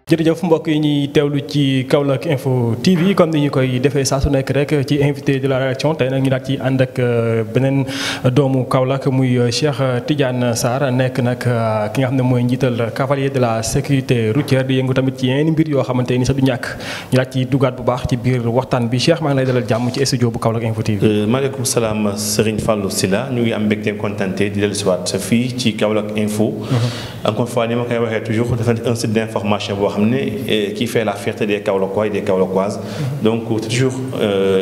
jërëjëf mbokk yi ñuy teewlu ci Kaolack Info TV comme ni ñu koy defee saa su nekk rek ci invité de la rédaction tey nag ñu daal ci ànd ak beneen doomu Kaolack muy Cheikh Tidiane Sarr nekk nag ki nga xam ne mooy njiital cavalier de la sécurité routière di yëngu tamit ci yeneen mbir yoo xamante ni sax du ñàkk ñu daal ci dugaat bu baax ci biir waxtaan bi Cheikh maa ngi lay dalal jàmm ci studio bu Kaolack Info TV. maaleykum salaam Serigne Fallou Sylla ñu ngi am mbégte contenté di dellusiwaat sa fii ci Kaolack Info. encore une fois ni ma koy waxee toujours dafa un site d'information boo xam ne qui fait la fierté des Kaolackois et des Kaolackoises. Donc c'est toujours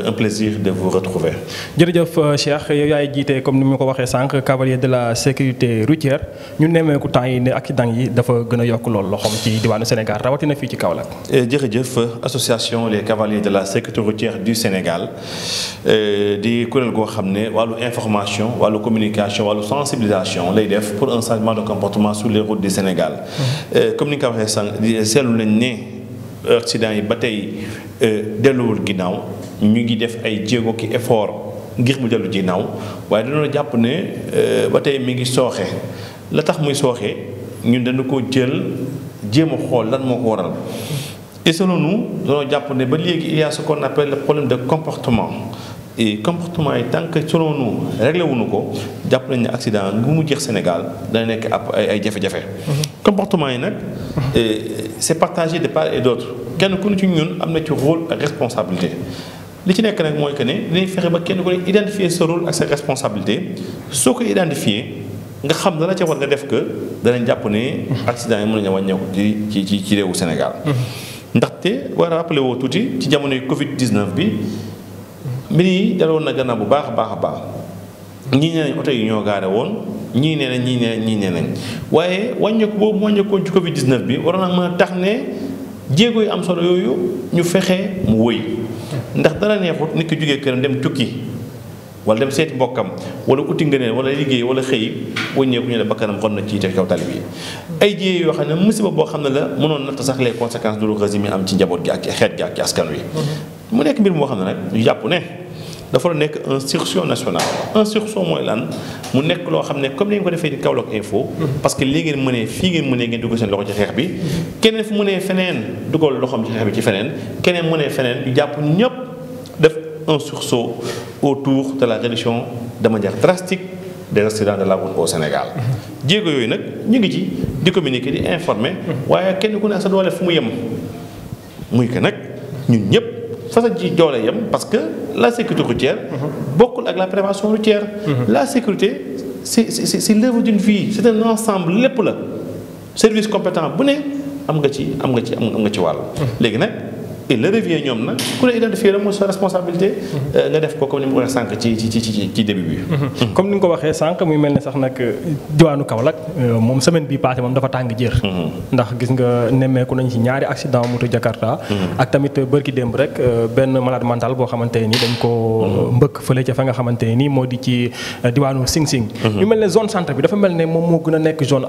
un plaisir de vous retrouver. jërëjëf Cheikh yow yaay jiite comme ni ma ko waxee sànq cavalier de la sécurité routière ñu nemmeeku temps yi ne accident yi dafa gën a yokk lool loxoom ci diwaanu Sénégal rawatina fii ci Kaolack. jërëjëf association les cavaliers de la sécurité routière du Sénégal di kuréel goo xam ne wàllu information wàllu communication wàllu sensibilisation lay def pour un changement de comportement sur les routes du Sénégal. comme ni nga ko waxee sànq seetlu nañ ne accident yi ba tey delluwul ginnaaw ñu ngi def ay jéego ki effort ngir mu dellu ginnaaw waaye dañoo jàpp ne ba tey mi ngi sooxe la tax muy sooxe ñun dañu ko jël jéem a xool lan moo ko waral et selon nous dañoo jàpp ne ba léegi il y a ce qu'on appelle le problème de comportement et comportement yi tant que selon nous réglé wuñu ko jàpp nañ ne accident bu mu jeex Sénégal dana nekk ab ay jafe-jafe. comportement yi nag c'est partagé de part et d'autre kenn ku ne ci ñun am na ci rôle ak responsabilité li ci nekk nag mooy que ne dinañ fexe ba kenn ku ne identifier sa rôle ak sa responsabilité soo ko identifier nga xam dana ca war nga def que danañ jàpp ne accident yi mën nañu wàññeeku ci réewu Sénégal. ndaxte war a rappelé woo tuuti ci jamonoy Covid 19 bi mbir yi daloon na gannaaw bu baax a baax ñii nee nañ oto yi ñoo gaare woon ñii nee nañ ñii nee nañ waaye wàññeeku boobu wàññeekoon ci Covid 19 bi waroon na mën a tax ne jéego yi am solo yooyu ñu fexe mu wëy ndax dara neexut nit ki jógee këram dem tukki wala dem seeti mbokkam wala uti ngëneel wala liggéey wala xëy wàññeeku ñu ne bakkanam xon na ci te kaw tali bi ay jéego yoo xam ne musiba boo xam ne la mënoon natt sax les conséquences douloureuses yi am ci njaboot gi ak xeet gi ak askan wi. mu nekk mbir moo xam ne nag ñu jàpp ne dafa nekk un sursaut national un sursaut mooy lan mu nekk loo xam ne comme ni ngeen ko defee di Kaolack Info. parce que lii ngeen mënee fii ngeen mënee ngeen dugg seen loxo ci xeex bi keneen fu mënee feneen dugal loxoom ci xeex bi ci feneen keneen mënee feneen ñu jàpp ñëpp def un sursaut autour de la réduction de manière drastique des accidents de la route au Sénégal. jéego yooyu nag ñu ngi ci di communiquer di informer waaye kenn ku ne sa doole fu mu yem muy que nag ñun ñëpp. façon ci doole yam parce que la sécurité routière bokkul ak la prévention routière. La sécurité c'est l'œuvre d'une vie c'est un ensemble lépp la service compétent bu ne am nga ci wàll. léegi nag il le revient ñoom nag ku ne identifier la mooy sa responsabilité. nga def ko comme ni mu ko waxee sànq ci début bi. comme ni nga ko waxee sànq muy mel ne sax nag diwaanu Kaolack moom semaine bii passée moom dafa tàng jër. ndax gis nga nemmeeku nañ ci ñaari accident moto Jakarta. ak tamit bërki démb rek benn malade mental boo xamante ni dañ ko mbëkk fële ca fa nga xamante ni moo di ci diwaanu Sing Sing. ñu mel ne zone centre bi dafa mel ne moom moo gën a nekk zone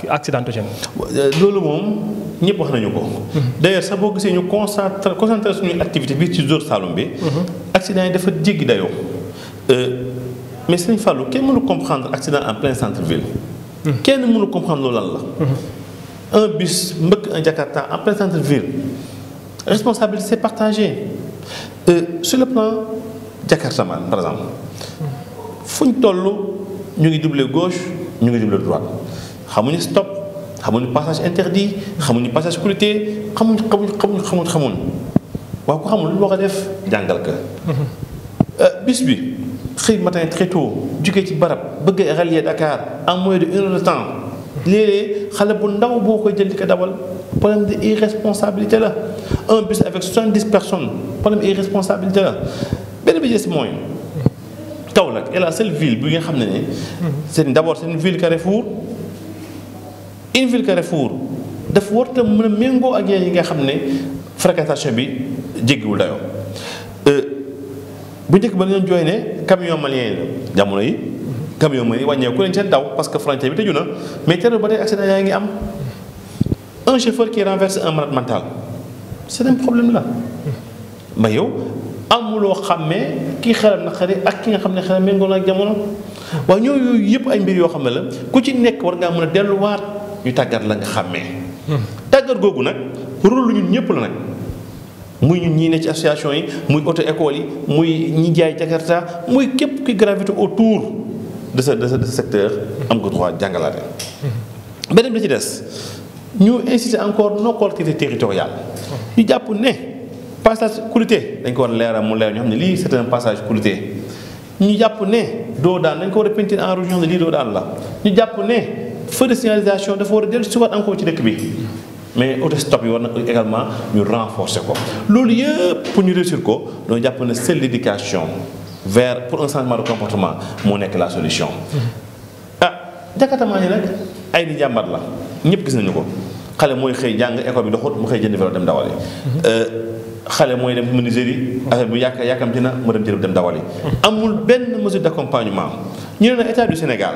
accidentogène. loolu moom ñëpp wax nañu ko. d'ailleurs sax boo gisee ñu concentré suñuy activité bi ci zone Saloum bi. accident yi dafa jéggi dayoo. mais Serigne Fallou kenn mënu comprendre accident en plein centre ville. kenn mënu comprendre loolu lan la. un bus mbëkk un Jakarta en plein centre ville responsabilité c'est partagé sur le plan Jakartaman par exemple fu ñu toll ñu ngi doubler gauche ñu ngi doubler droite xamuñu stop xamuñu passage interdit xamuñu passage sécurité xamuñ waaw ku xamul lu war a def jàngal ka bus bi xëy matin très tôt jógee ci barab bëgg a rallier Dakar en moins de 1 heure de temps léeg-léeg xale bu ndaw boo koy jël di ko dawal problème de irresponsabilité la un bus avec 70 personnes problème irresponsabilité la benn bi des mooy Kaolack est la seule ville bi nga xam ne c'est d'abord c'est une ville carrefour dafa warta mën a méngoo ak yi nga xam ne fréquentation bi jéggiwul dayoo bu njëkk ba dañoo jooy ne camion malien la jamono yi camion malien wàññeeku leen seen daw parce que frontière bi tëju na mais terewul ba tey accident yaa ngi am un chauffeur qui renverse un malade mental c'est un problème là ma yow amuloo xàmmee kii xelam na xari ak ki nga xam ne xelam méngoo na ak jamono waaye ñooyu yëpp ay mbir yoo xam ne la ku ci nekk war ngaa mën a delluwaat ñu tàggat la nga xàmmee tàggat googu nag rôle ñun ñëpp la nag muy ñun ñii ne ci association yi muy auto école yi muy ñi jaay Jakarta muy képp ki gravité autour de ce secteur am nga droit jàngalaate. beneen bi ci des ñu inciter encore nos collectivités territoriales ñu jàpp ne passage Koulouté dañ ko war a leeral mu leer ñu xam ne lii c'est un passage Koulouté ñu jàpp ne doo daan dañ ko war a peinture en rouge ñu xam ne lii doo daan la ñu jàpp ne feu de signalisation dafa war a dellu si waat encore ci dëkk bi mais autostop yi war na également ñu renforcer ko loolu yëpp pour ñu réussir ko doo jàpp ne seule l'éducation vers pour un changement de comportement moo nekk la solution. Jakartamaan yi nag ay di jàmbat la ñëpp gis nañu ko xale mooy xëy jàng école bi doxut mu xëy jënd vélo dem dawali. xale mooy dem menuiserie affaire bu yàkkamti na mu dem jël dem dawali. amul benn mesure d'accompagnement ñu ne na état du Sénégal.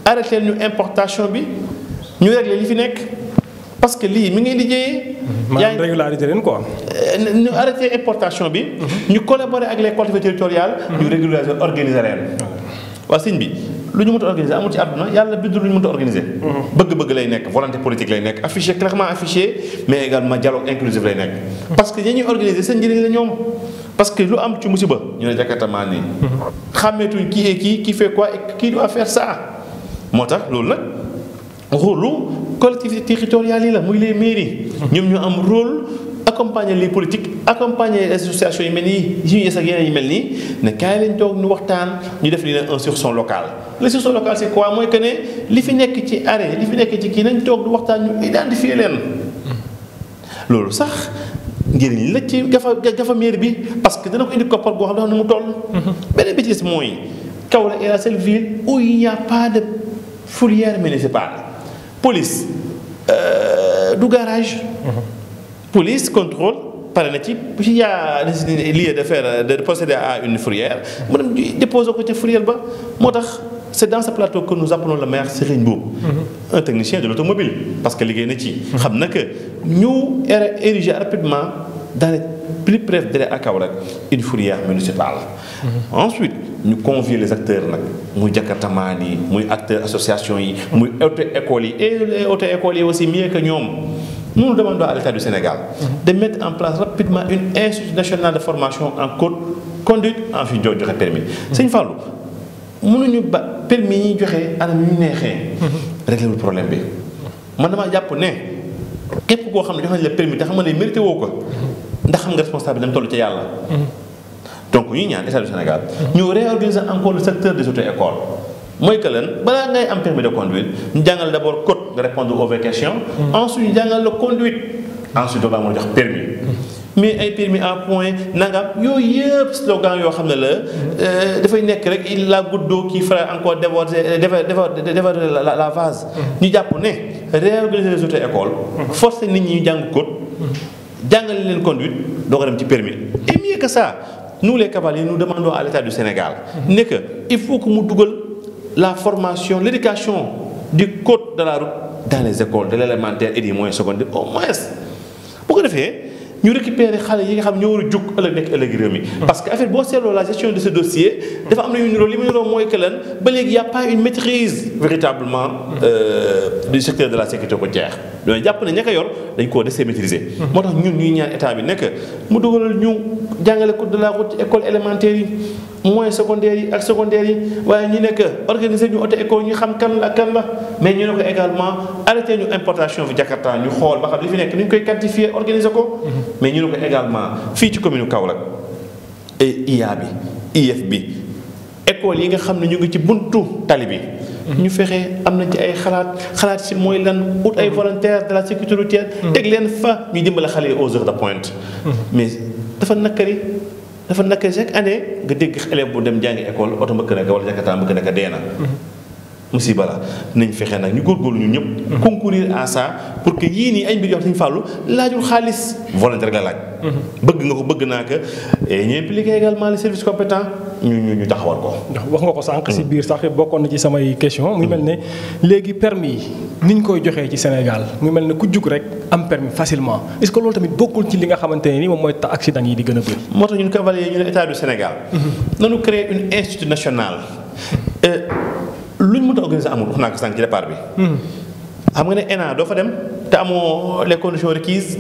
arrêté ñu importation bi ñu réglé li fi nekk parce que lii mi ngi liggéeyee. maanaam régulariser leen quoi. ñu arrêté importation bi. ñu collaborer ak les collectivités territoriales. ñu régulariser organiser leen. waa sëñ bi lu ñu mënta organiser amul ci àdduna yàlla bindu lu ñu mënta organiser. bëgg-bëgg lay nekk volonté politique lay nekk affiché clairement affiché mais également dialogue inclusif lay nekk. parce que ñi ñuy organiser seen njëriñ la ñoom. parce que lu am ci musiba ñu ne Jakartamaan nii. xàmmeetuñ kii et kii fait quoi et qui doit faire ça. moo tax loolu nag rôle collectivités territoriales yi la muy les mairies. ñoom ñoo am rôle accompagner les politiques accompagner les associations yi mel nii yu ak yeneen yi mel nii ne kaay lañ toog ñu waxtaan ñu def li ne un surson local. le surson local c'est quoi mooy que ne li fi nekk ci arrêt li fi nekk ci kii nañ toog du waxtaan ñu identifier leen. loolu sax njëriñ la ci gafa mairie bi parce que dana ko indi koppar boo xam ne mu toll. beneen bi ci des mooy Kaolack est la seule ville où il n'y a pas de fourrière municipale. police du garage. police contrôle pare na ci il y a lieu de faire de procéder à une fourrière mu dem déposer ko ca fourrière ba moo tax c'est dans ce plateau que nous appelons le maire Serigne Mboup un technicien de l'automobile parce que liggéey na ci xam na que ñu ériger rapidement dans les plus brefs délais à Kaolack une fourrière municipale. Ensuite ñu convier les acteurs nag muy Jakartamaan yi muy acteurs association yi muy auto-écoles yi et les auto-écoles yi aussi mieux que ñoom. Nous demandons à l'État du Sénégal de mettre en place rapidement une institut national de formation en conduite en fi joxe permis. Sëñ Fallou mënuñu ba permis yi joxe anam yu neexee. régler le problème bi man damaa jàpp ne képp koo xam ne jox nañ la permis te xam nga ne mérité woo ko ndax xam nga responsable dem toll ca yàlla. donc ñuy ñaan État du Sénégal. ñu réorganiser encore le secteur des auto-écoles. mooy que leen balaa ngay am permis de conduire ñu jàngal d'abord code de répondre aux questions. ensuite ñu jàngal la conduite. ensuite doo mën a jox permis. mais ay permis à point nangam yooyu yëpp slogan yoo xam ne la dafay nekk rek il la goutte d'eau qui fera encore déborder la vase. ñu jàpp ne réorganiser les auto-écoles. forcer nit ñi ñu jàng code. jàngale leen conduite doo ko dem ci permis et mieux que ça nous les cavaliers nous demandons à l'État du Sénégal. ne que il faut que mu dugal. la formation, l'éducation du code de la route dans les écoles de l'élémentaire et des moyens secondaires au moins bu ko defee ñu récupérer xale yi nga xam ñoo war a jug ëllëg nekk ëllëg réew mi. parce que affaire boo seetloo la gestion de ce dossier dafa am na yu niroo li mu niroo mooy que lan ba léegi y a pas une maîtrise véritablement du secteur de la sécurité routière. donc jàpp ne ña ko yor dañ koo desee maîtriser. moo tax ñun ñuy ñaan état bi nekk mu dugalal ñu jàngale code de la route école élémentaire yi. moyens secondaires yi ak secondaires yi waaye ñu nekk organiser ñu auto école ñu xam kan la mais ñu ne ko également arrêté ñu importation fi Jakarta ñu xool ba xam li fi nekk ni ñu koy quantifier organiser ko. mais ñu ne ko également fii ci commune Kaolack et IA bi IF bi école yi nga xam ne ñu ngi ci buntu tali bi. ñu fexe am nañ ci ay xalaat si mooy lan ut ay volontaires de la sécurité routière. teg leen fa ñu dimbale xale yi aux heures de pointe. mais dafa nakari. chaque année nga dégg élève bu dem jàngi école oto mbëkk na ko wala Jakarta mbëkk na ko dee na. musiba la nañ fexe nag ñu góorgóorlu ñun ñëpp. concourir à ça pour que yii nii ay mbir yoo xam ne ñu fàllu laajul xaalis volonté rek la laaj. bëgg nga ko bëgg naa ko et ñu impliqué également les services compétents ñu taxawal ko. ndax wax nga ko sànq si biir sax bokkoon na ci samay question muy mel ne léegi permis yi ni ñu koy joxee ci Sénégal muy mel ne ku jug rek am permis facilement est-ce que loolu tamit bokkul ci li nga xamante ne ni moom mooy tax accident yi di gën a bëri. moo tax ñun cavalier ñu ne état du Sénégal. nañu créer une institut national. lu ñu mën a organiser amul wax naa ko sànq ci départ bi. xam nga ne ENA doo fa dem te amoo les conditions requises.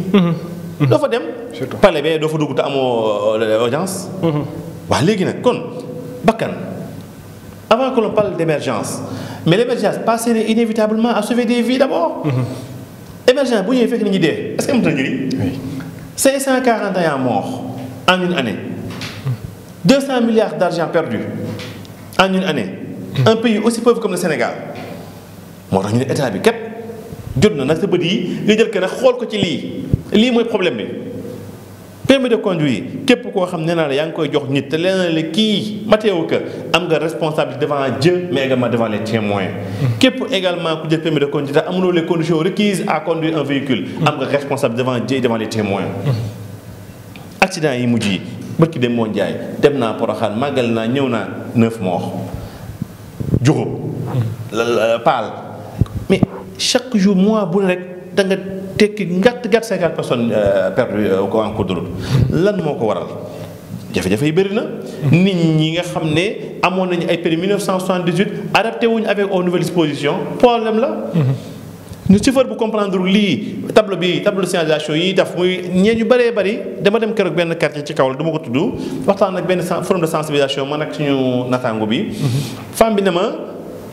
doo fa dem. surtout palais bi doo fa dugg te amoo audience. waaw léegi nag kon bakkan avant que l'on parle d'émergence mais l'émergence passerait inévitablement à sauver des vies d'abord. émergence bu ñëwee fekk nit ñi dee est-ce que am na njëriñ. 541 morts en une année. 200 milliards d'argent perdu en une année. un pays aussi pauvre comme le Sénégal. moo tax ñu ne état bi kat jot na nag sa bët yi nga jël ko nag xool ko ci lii mooy problème bi. permis de conduire képp koo xam ne naa la yaa ngi koy jox nit te leneen la kii matéo que am nga responsabilité devant Dieu mais également devant les témoins. képp également ku jël permis de conduire te amuloo les conditions requises à conduire un véhicule. am nga responsable devant Dieu devant les témoins. accident yi mujj yi bërki dem moo njaay dem naa Porokhane màggal naa ñëw naa 9 morts. juróom. paal mais chaque jour mois bu ne rek da nga tekki gàtt 50 personnes perdues en cours de route. lan moo ko waral jafe-jafe yi bëri na. nit ñi nga xam ne amoon nañu ay permis 1978 adapté wuñu avec aux nouvelles dispositions problème la. ñu chauffeur bu comprendre lii tableau de signalisation yi daf muy ñeen ñu bëree bëri dama dem keroog benn quartier ci kaw la du ma ko tudd waxtaan ak benn forum de sensibilisation man ak suñu nattaango bi. femme bi ne ma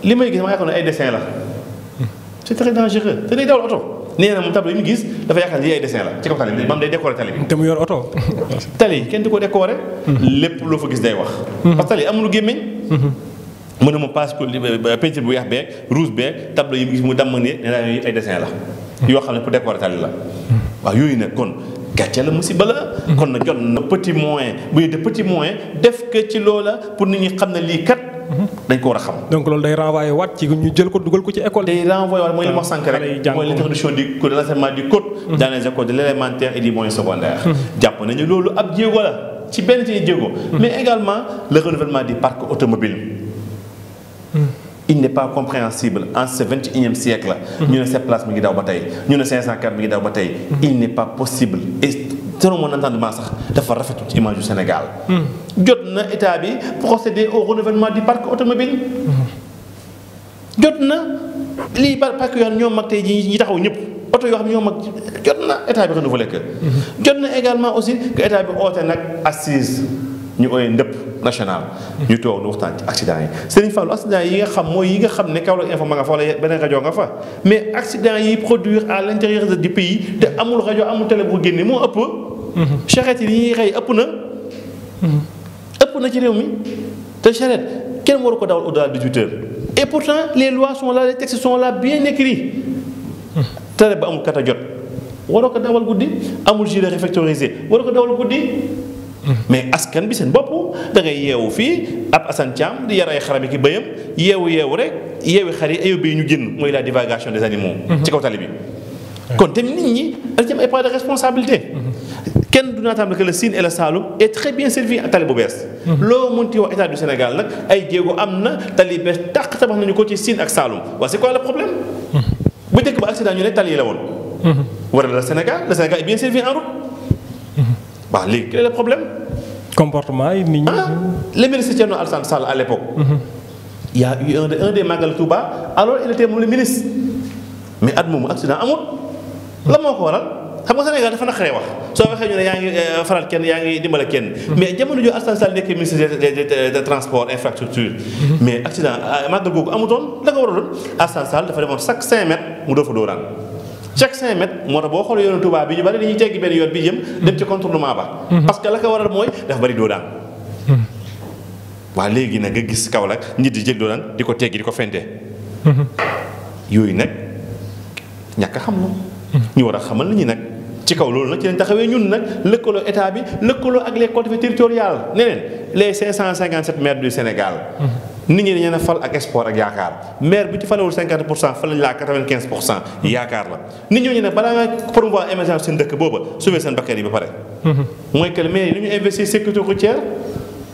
li may gis ma yaakaar ne ay dessin la. c'est très dangereux te day dawal oto. nee na moom tableau yi mu gis dafa yaakaar lii ay dessin la ci kaw tali bi maam day décorer tali bi. te mu yor oto. tali kenn du ko décorer. lépp loo fa gis day wax. parce que tali amul gémmiñ. mu ne ma passe pour peinture bu weex beeg rouge beeg tableau yi mu gis mu damm ne nee ay dessin la. yoo xam ne pour décorer tali la. waaw yooyu nag kon gàcce la musiba la. kon na jot na petit moyen bu ñu def petit moyen def ko ci loola pour nit ñi xam ne lii kat. dañ ko war a xam. donc loolu day renvoyer waat ci ñu jël ko dugal ko ci école. day renvoyer waat mooy li ma sànq rek mooy l'introduction du code de l'enseignement du code. dans les écoles de l'élémentaire et du moyen secondaire. jàpp nañu loolu ab jéego la ci benn ci jéego. mais également le renouvellement du parc automobile. il n'est pas compréhensible en ce 21e siècle. ñu ne cette place mi ngi daw ba tey ñu ne 504 mi ngi daw ba tey. il n'est pas possible et selon mon entendement sax dafa rafetul ci image du Sénégal. jot na état bi procéder au renouvellement du parc automobile. jot na lii parc yoo xam ne ñoo mag tey jii ñi taxaw ñëpp oto yoo xam ne ñoo mag jot na état bi renouveler que. jot na également aussi que état bi oote nag assise ñu ooyee ndëpp national. ñu toog nu waxtaan ci accident yi Serigne Fallou accident yi nga xam mooy yi nga xam ne Kaolack Info ma nga fa wala beneen rajo nga fa mais accident yi produire à l'intérieur du pays te amul rajo amul télé bu génne moo ëpp. charrette yi ñuy rey ëpp na ci réew mi te charrette kenn waru ko dawal au-delà de 18 heures et pourtant les lois sont là les textes sont là bien écrits. tere ba amul kata jot waroo ko dawal guddi amul gilet réflectorisé waroo ko dawal guddi. mais askan bi seen bopp da ngay yeewu fii ab Assane Thiam di yar ay xaram ki bëyam yeewu rek yeewi xar yi ayub yi ñu génn mooy la divagation des animaux. ci kaw tali bi. kon tamit nit ñi dañ ci am ay part de responsabilité. kenn du naataam que le Sine et le Saloum est très bien servi ak tali bu bees. loo mënti wax état du Sénégal nag ay jéego am na tali bees tàq tabax nañu ko ci Sine ak Saloum waaw c'est quoi le problème. bu njëkk ba accident ñu ne tali yi la woon. wala le Sénégal est bien servi en route. waaw léegi quel est le problème. comportement yi nit ñi. le ministre Thierno Alassane Sall à l'époque. il y a eu un des Magal Touba alors il était moom le ministre mais at moomu accident amul. la moo ko waral xam nga Sénégal dafa naqaree wax soo waxee ñu ne yaa ngi faral kenn yaa ngi dimbale kenn. mais jamono jooju Alassane Sall nekk ministre des transports infrastructure. mais accident Magal googu amutoon la ko waraloon Alassane Sall dafa demoon chaque 5 mètres mu doo fa dóoraan. chaque 5 mètres moo tax boo xoolee yoonu Touba bi ñu bari dañuy teggi benn yoon bi jëm dem ci contournement ba. parce que la ko waral mooy dafa bari doo daan. waa léegi nag nga gis Kaolack nit di jël doo daan di ko teggi di ko fente. yooyu nag ñàkk a xam la. ñu war a xamal nit ñi nag ci kaw loolu nag ci lañ taxawee ñun nag lëkkaloo état bi lëkkaloo ak les collectivités territoriales ne leen les 557 maires du Sénégal. nit ñi dañu leen a fal ak espoir ak yaakaar maire bi ci falewul 50% fal nañu laa 95% yaakaar la nit ñooñu nag balaa nga promouvoir émergence seen dëkk booba sauver seen bakkan yi ba pare. mooy que maire yi lu ñu investir sécurité routière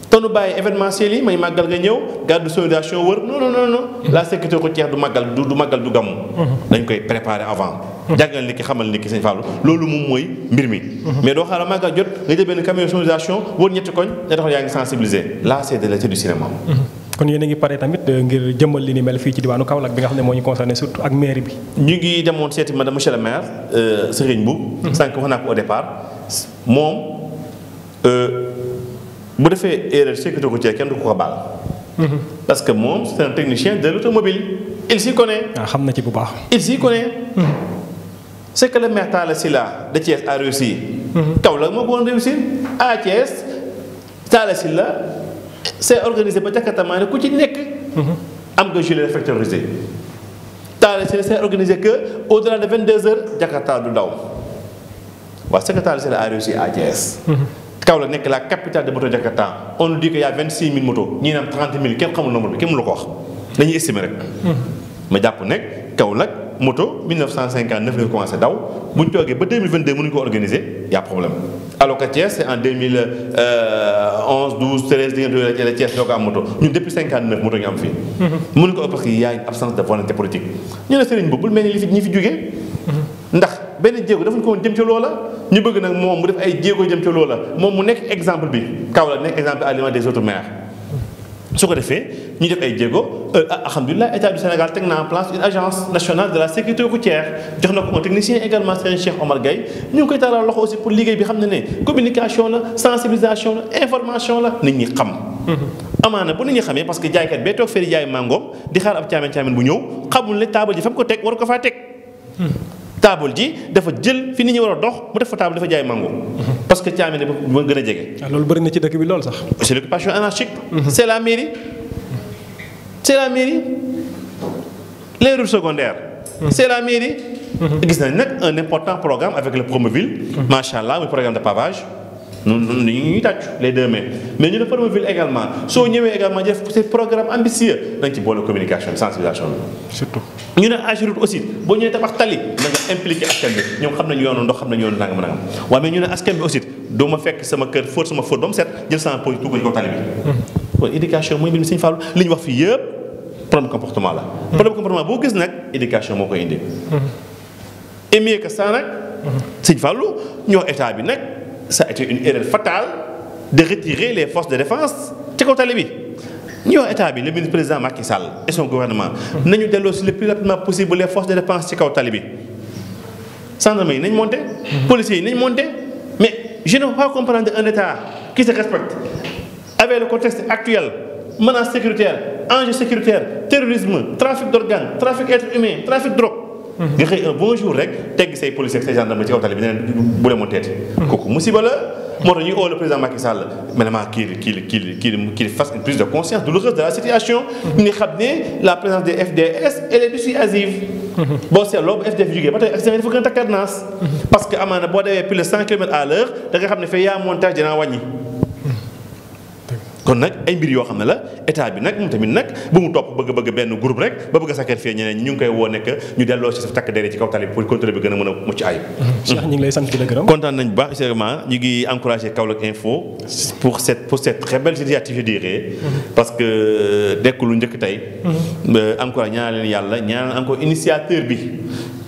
te nu bàyyi événementiel yi may màggal nga ñëw garde sonorisation wër non la sécurité routière du màggal du gàmmu. dañ koy préparer avant. jàngal nit ki xamal nit ki sëñ Fallou loolu moom mooy mbir mi. mais doo xaaral màggal jot nga jël benn camion sonorisation wër ñetti koñ ne taxul yaa ngi sensibiliser là c'est de l'effet du cinéma. kon yéen a ngi pare tamit ngir jëmmal li ni mel fii ci diwaanu Kaolack bi nga xam ne moo ñu concerné surtout ak mairie bi. ñu ngi demoon seeti madame monsieur le maire Serigne Mboup. sànq wax naa ko au départ moom bu defee erreur sécurité routière kenn du ko baal. parce que moom c'est un technicien de l'automobile il s'y connaît. xam na ci bu baax. il s'y connaît. c'est que le maire Talla Sylla de Thiès a réussi. Kaolack moo ko woon réussir à Thiès Talla Sylla c'est organisé ba Jakarta ku ci nekk. am nga gilet réflectorisé. Talla Sylla c'est organisé que au-delà de 22h Jakarta du daw waaw c'est que Talla Sylla a réussi à Thiès. Kaolack nekk la capitale de moto Jakarta on nous dit que y a 26 000 motos ñii naan 30 000 kenn xamul nombre bi kenn mënu ko wax dañuy estimer rek. ma jàpp nekk Kaolack moto 1959 la ñu commencé daw bu ñu toogee ba 2022 mënuñu ko organiser y a problème. alors que Thiès c'est en 2011 12 13 di ngeen doon la Thiès doo ko am moto ñun depuis 59 moto ñu am fii. mënuñu ko parce que y a une absence de volonté politique. ñu ne Serigne boobu bul mel ni li fi ñi fi jógee. ndax benn jéego dafa ñu ko woon jëm ci loola ñu bëgg nag moom mu def ay jéego jëm ci loola moom mu nekk exemple bi Kaolack nekk exemple à l'image des autres maires. su ko defee ñu def ay jéego alhamdulilah état du Sénégal teg na en place une agence nationale de la sécurité routière jox na ko un technicien également Serigne Cheikh Omar Gueye ñu ngi koy taalal loxo aussi pour liggéey bi xam ne communication la sensibilisation la information la nit ñi xam. amaana bu nit ñi xamee parce que jaaykat bee toog fee di jaay mangoom di xaar ab caamen bu ñëw xamul ne taabal ji fa mu ko teg war ko faa teg. taabal ji dafa jël fi nit ñi war a dox mu def fa taabal dafa jaay mango. parce que caamen ba gën a jege. loolu bëri na ci dëkk bi loolu sax. c'est l'occupation anarchique. c'est la mairie. c'est la mairie. les routes secondaires. c'est la mairie. gis nañ nag un important programme avec le Promoville. macha allah muy programme de pavage. ñun ñuy tàccu les 2 mai mais ñu ne Promoville également soo ñëwee également def ce programme ambitieux dañ ci boole communication sensibilisation bi. surtout. ñu ne AGEROUTE aussi boo ñëwee tabax tali na nga impliqué askan bi ñoom xam nañu yoonu ndox xam nañu yoonu nangam nangam waaye mais ñu ne askan bi aussi doo ma fekk sama kër fóot sama fóot ba mu set jël sama poche tuuti ko tali bi. kon éducation mooy mbir mi Sëñ Fallou li ñu wax fii yëpp problème comportement la. problème comportement boo gis nag éducation moo koy indi. et mieux que ça nag. Sëñ Fallou ñu wax état bi nag. ça a été une erreur fatale de retirer les forces de défense ci kaw tali bi ñu wax état bi le ministre président Macky Sall et son gouvernement nañu delloo si le plus rapidement possible les forces de défense ci kaw tali bi. gendarmerie yi nañ monter. policiers yi nañ monter mais je ne peux pas comprendre un état qui se respecte avec le contexte actuel menace sécuritaire enjeu sécuritaire terrorisme trafic d'organes trafic êtres humains trafic drogue. nga xëy un bon jour rek tegg say policiers ak say gendarmes ci kaw tali bi ne bu leen monteeti. kooku musiba la moo tax ñuy oo le président Macky Sall vraiment qu'il fasse une prise de conscience douloureuse de la situation. ñu xam ne la présence des FDS elle est dissuasive. boo seetloo ba FDS jógee ba tey accident yi dafa gën a takkaat naas. parce que amaana boo demee plus de 100 km à l'heure da nga xam ne fee yaa montage dinaa wàññi. kon nag ay mbir yoo xam ne la état bi nag moom tamit nag bu mu topp bëgg benn groupe rek ba bëgg a sacrifier ñeneen ñu ngi koy woo nekk ñu delloo ci sa takk dere ci kaw tali bi pour contrôle bi gën a mën a mucc ayib. Cheikh ñu ngi lay sant di la gërëm. kontaan nañu bu baax sérieusement ñu ngi encouragé Kaolack Info pour cette très belle initiative je dirais. parce que dekk lu njëkk tey. encore ñaanal leen yàlla ñaanal encore initiateur bi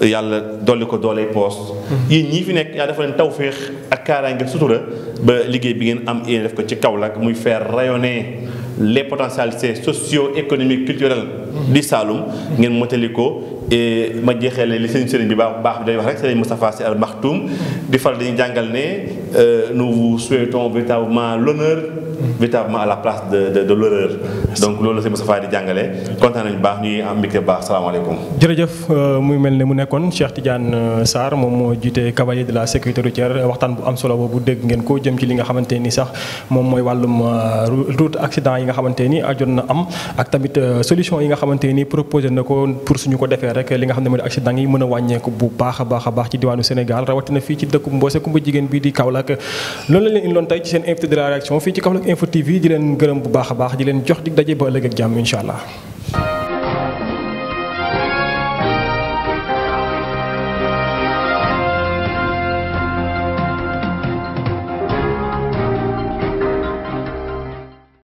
yàlla dolli ko dooley poos. yéen ñii fi nekk yaa dafa leen tawféex ak kaaraange sutura ba liggéey bi ngeen am yéen def ko ci Kaolack muy faire rayonner les potentialités socio-économiques culturelles du Saloum ngeen motali ko et ma jeexee li sëriñ bi baax bi day wax rek sëriñ Moustapha Sy Al Maktoum di faral dañuy jàngal ne nous vous souhaitons véritablement l'honneur véritablement à la place de l'horreur donc loolu la sëriñ Moustapha di jàngale kontaan nañu baax ñuy am mbégte baax salaamaaleykum. jërëjëf muy mel ne mu nekkoon Cheikh Tidiane Sarr moom moo jiite cavalier de la sécurité routière waxtaan bu am solo boobu dégg ngeen ko jëm ci li nga xamante ni sax moom mooy wàllum route accident yi nga xamante ni ajoon na am ak tamit solution yi nga xamante ni proposé na ko pour suñu ko defee rek li nga xam ne mooy accident yi mën a wàññeeku bu baax a baax ci diwaanu Sénégal rawatina fii ci dëkku Mbossé Kumba jigéen bii di Kaolack loolu la leen indiloon tey ci seen invité de la réaction fii ci Kaolack Info TV di leen gërëm bu baax a baax di leen jox dig daje ba ëllëg ak jàmm incha allah.